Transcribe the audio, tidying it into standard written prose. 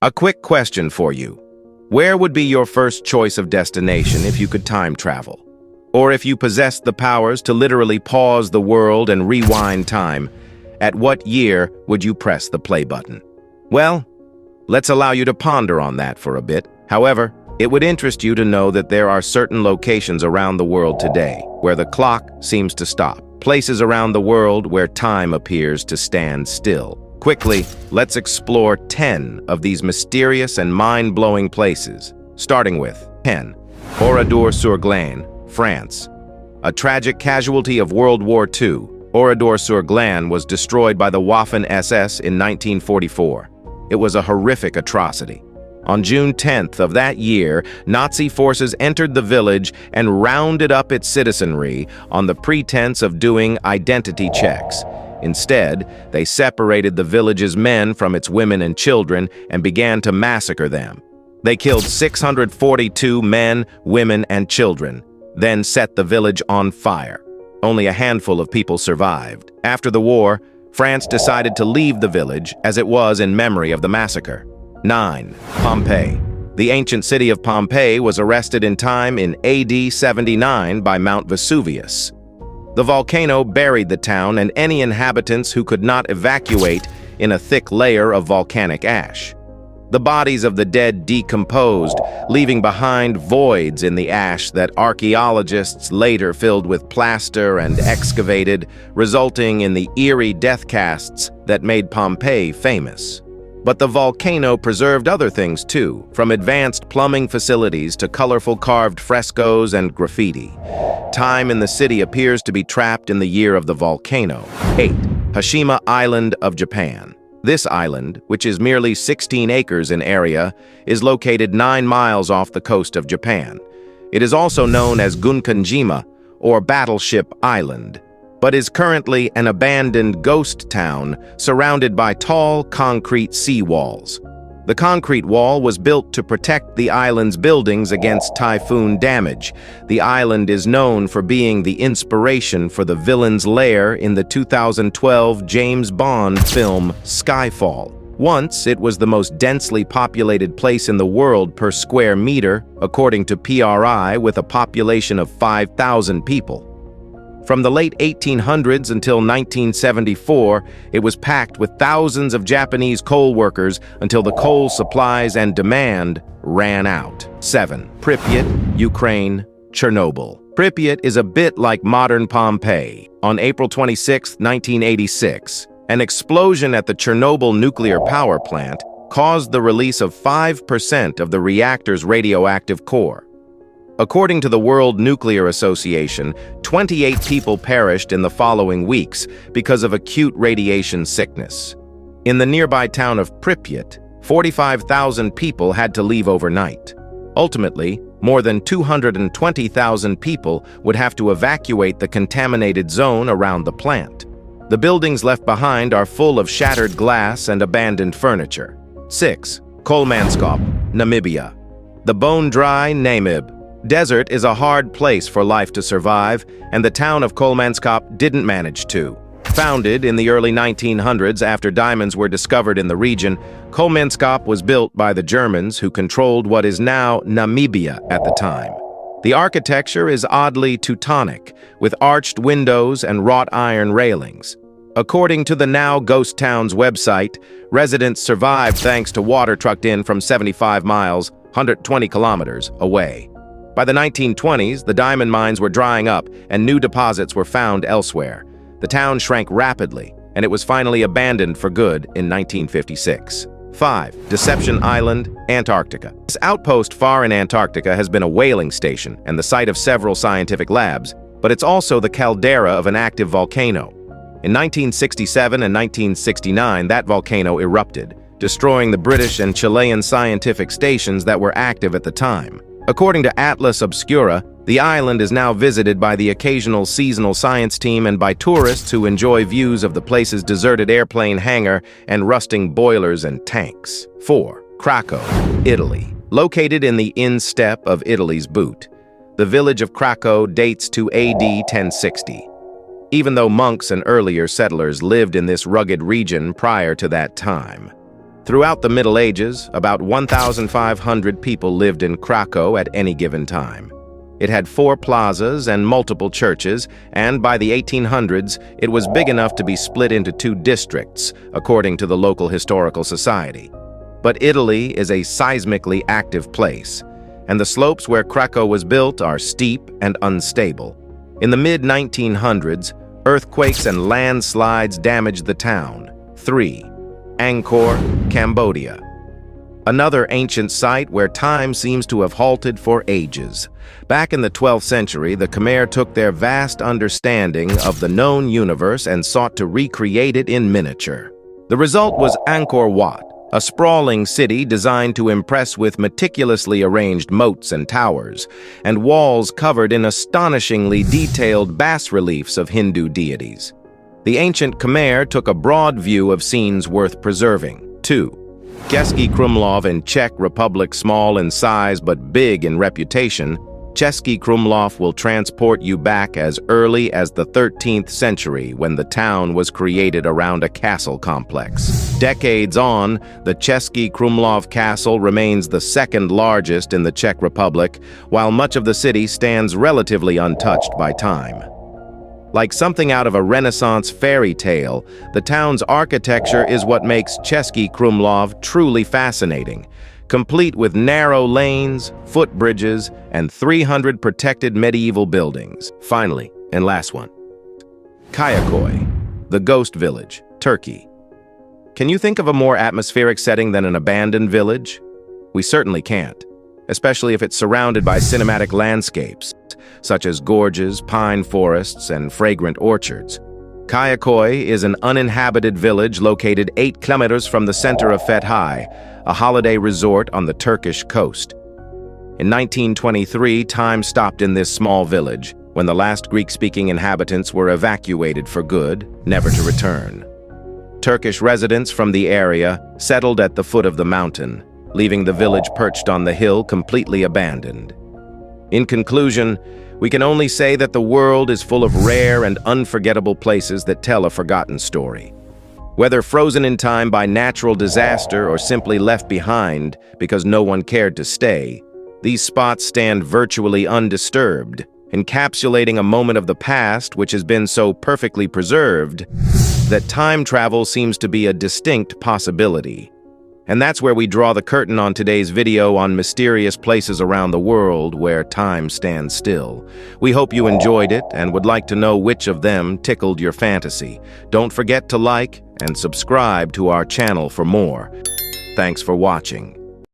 A quick question for you. Where would be your first choice of destination if you could time travel? Or if you possessed the powers to literally pause the world and rewind time, at what year would you press the play button? Well, let's allow you to ponder on that for a bit. However, it would interest you to know that there are certain locations around the world today where the clock seems to stop. Places around the world where time appears to stand still. Quickly, let's explore 10 of these mysterious and mind-blowing places, starting with 10. Oradour-sur-Glane, France. A tragic casualty of World War II, Oradour-sur-Glane was destroyed by the Waffen SS in 1944. It was a horrific atrocity. On June 10th of that year, Nazi forces entered the village and rounded up its citizenry on the pretense of doing identity checks. Instead, they separated the village's men from its women and children and began to massacre them. They killed 642 men, women, and children, then set the village on fire. Only a handful of people survived. After the war, France decided to leave the village as it was in memory of the massacre. 9. Pompeii. The ancient city of Pompeii was arrested in time in AD 79 by Mount Vesuvius. The volcano buried the town and any inhabitants who could not evacuate in a thick layer of volcanic ash. The bodies of the dead decomposed, leaving behind voids in the ash that archaeologists later filled with plaster and excavated, resulting in the eerie death casts that made Pompeii famous. But the volcano preserved other things too, from advanced plumbing facilities to colorful carved frescoes and graffiti. Time in the city appears to be trapped in the year of the volcano. 8. Hashima Island of Japan. This island, which is merely 16 acres in area, is located 9 miles off the coast of Japan. It is also known as Gunkanjima, or Battleship Island, but is currently an abandoned ghost town surrounded by tall concrete seawalls. The concrete wall was built to protect the island's buildings against typhoon damage. The island is known for being the inspiration for the villain's lair in the 2012 James Bond film Skyfall. Once, it was the most densely populated place in the world per square meter, according to PRI, with a population of 5,000 people. From the late 1800s until 1974, it was packed with thousands of Japanese coal workers until the coal supplies and demand ran out. 7. Pripyat, Ukraine, Chernobyl. Pripyat is a bit like modern Pompeii. On April 26, 1986, an explosion at the Chernobyl nuclear power plant caused the release of 5% of the reactor's radioactive core. According to the World Nuclear Association, 28 people perished in the following weeks because of acute radiation sickness. In the nearby town of Pripyat, 45,000 people had to leave overnight. Ultimately, more than 220,000 people would have to evacuate the contaminated zone around the plant. The buildings left behind are full of shattered glass and abandoned furniture. 6. Kolmanskop, Namibia. The bone-dry Namib Desert is a hard place for life to survive, and the town of Kolmanskop didn't manage to. Founded in the early 1900s after diamonds were discovered in the region, Kolmanskop was built by the Germans who controlled what is now Namibia at the time. The architecture is oddly Teutonic, with arched windows and wrought iron railings. According to the now Ghost Town's website, residents survived thanks to water trucked in from 75 miles, 120 kilometers, away. By the 1920s, the diamond mines were drying up and new deposits were found elsewhere. The town shrank rapidly, and it was finally abandoned for good in 1956. 5. Deception Island, Antarctica. This outpost far in Antarctica has been a whaling station and the site of several scientific labs, but it's also the caldera of an active volcano. In 1967 and 1969, that volcano erupted, destroying the British and Chilean scientific stations that were active at the time. According to Atlas Obscura, the island is now visited by the occasional seasonal science team and by tourists who enjoy views of the place's deserted airplane hangar and rusting boilers and tanks. 4. Craco, Italy. Located in the instep of Italy's boot, the village of Craco dates to AD 1060. Even though monks and earlier settlers lived in this rugged region prior to that time. Throughout the Middle Ages, about 1,500 people lived in Craco at any given time. It had 4 plazas and multiple churches, and by the 1800s, it was big enough to be split into 2 districts, according to the local historical society. But Italy is a seismically active place, and the slopes where Craco was built are steep and unstable. In the mid-1900s, earthquakes and landslides damaged the town. 3. Angkor, Cambodia. Another ancient site where time seems to have halted for ages. Back in the 12th century, the Khmer took their vast understanding of the known universe and sought to recreate it in miniature. The result was Angkor Wat, a sprawling city designed to impress with meticulously arranged moats and towers, and walls covered in astonishingly detailed bas-reliefs of Hindu deities. The ancient Khmer took a broad view of scenes worth preserving. 2. Cesky Krumlov in Czech Republic. Small in size but big in reputation, Cesky Krumlov will transport you back as early as the 13th century when the town was created around a castle complex. Decades on, the Cesky Krumlov castle remains the second largest in the Czech Republic, while much of the city stands relatively untouched by time. Like something out of a Renaissance fairy tale, the town's architecture is what makes Cesky Krumlov truly fascinating, complete with narrow lanes, footbridges, and 300 protected medieval buildings. Finally, and last one, Kayakoy, the ghost village, Turkey. Can you think of a more atmospheric setting than an abandoned village? We certainly can't, especially if it's surrounded by cinematic landscapes, such as gorges, pine forests, and fragrant orchards. Kayakoy is an uninhabited village located 8 kilometers from the center of Fethiye, a holiday resort on the Turkish coast. In 1923, time stopped in this small village, when the last Greek-speaking inhabitants were evacuated for good, never to return. Turkish residents from the area settled at the foot of the mountain, leaving the village perched on the hill completely abandoned. In conclusion, we can only say that the world is full of rare and unforgettable places that tell a forgotten story. Whether frozen in time by natural disaster or simply left behind because no one cared to stay, these spots stand virtually undisturbed, encapsulating a moment of the past which has been so perfectly preserved that time travel seems to be a distinct possibility. And that's where we draw the curtain on today's video on mysterious places around the world where time stands still. We hope you enjoyed it and would like to know which of them tickled your fantasy. Don't forget to like and subscribe to our channel for more. Thanks for watching.